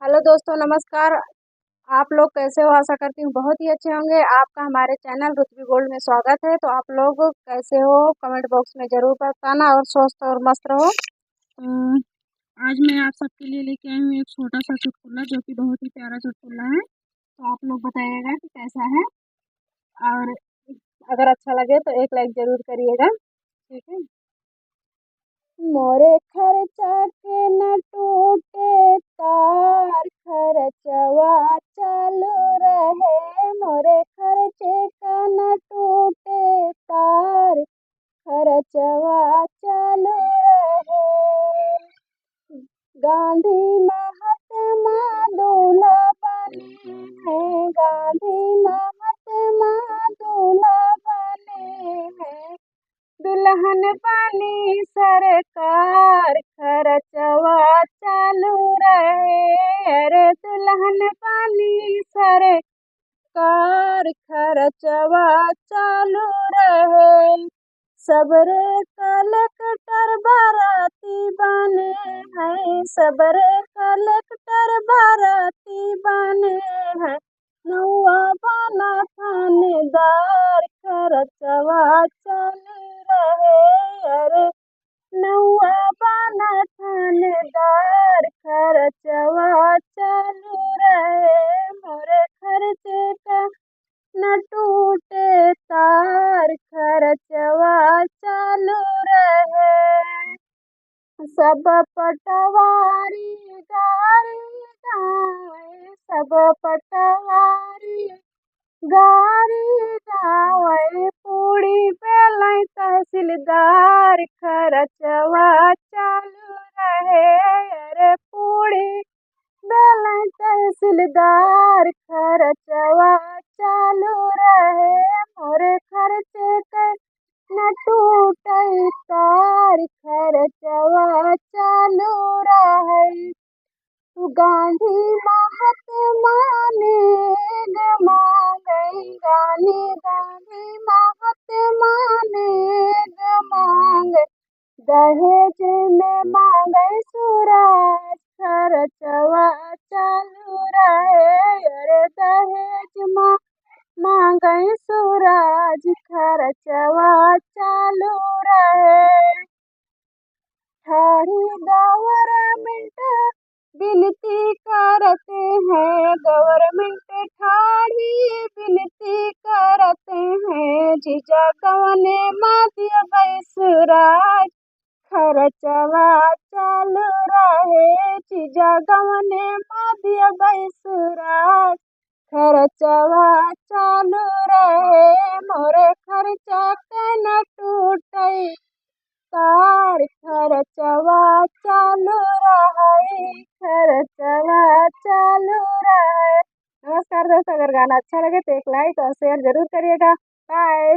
Hello दोस्तों, नमस्कार। आप लोग कैसे हो? आशा करती हूँ बहुत ही अच्छे होंगे। आपका हमारे चैनल रुतबी गोल्ड में स्वागत है। तो आप लोग कैसे हो? कमेंट बॉक्स में ज़रूर बताना और स्वस्थ और मस्त रहो। तो आज मैं आप सबके लिए लेके आई हूँ एक छोटा सा चुटकुला, जो कि बहुत ही प्यारा चुटकुला है। तो आप लोग बताइएगा कि कैसा है, और अगर अच्छा लगे तो एक लाइक ज़रूर करिएगा। ठीक है। मोरे खर्चा के न टूटे तार, खर्चवा चालू रहे। मोरे खर्चे का न टूटे तार, खर्चवा चालू रहे। गांधी महात्मा दूल्हा बने हैं, गांधी महात्मा दूल्हा बने हैं। दुल्हन बनी सरकार, खर्चवा चालू रहे। अरे दुल्हन बनी सरकार, खर्चवा चालू रहे। सबरे कलेक्टर बाराती बने हैं, सबरे कलेक्टर बाराती बने हैं। नौआ बना थानेदार, खर्चवा चालू रहे। अरे नौआ बना थानेदार, खर्चवा चालू रहे। मोरे खर्चे का न टूटे तार, खर्चवा चालू रहे। सब पटवारी गारी गावे, सब पटवारी गारी गावे। पूरी बेलाई तहसीलदार, खर्चवा चालू रहे। अरे पूरी बेलाई तहसीलदार, खर्चवा चालू रहे। मोरे खर्चे के न टूटे तार, खर्चवा चालू रहे। तू गांधी महात्मा नेग मांगे, गांधी महात्मा नेग मांगे। दहेज में मांगे सुराज, खर्चवा चालू रहे। अरे दहेज मांगे सुराज, खर्चवा चालू रहे। ठाड़ी गवर्नमेंट विनती करते हैं, गवर्नमेंट ठाड़ी विनती करते हैं। जीजा कवने माध्य बैसुराज, खर्चवा चालू रहे। जीजा कवने माध्य बैसुराज, खर्चवा चालू रहे। मोरे खर्चा के न टूटे तार, खर्चवा चालू रहे, खर्चवा चालू रहे। नमस्कार दोस्तों, अगर गाना अच्छा लगे तो एक लाइक और शेयर जरूर करिएगा। बाय।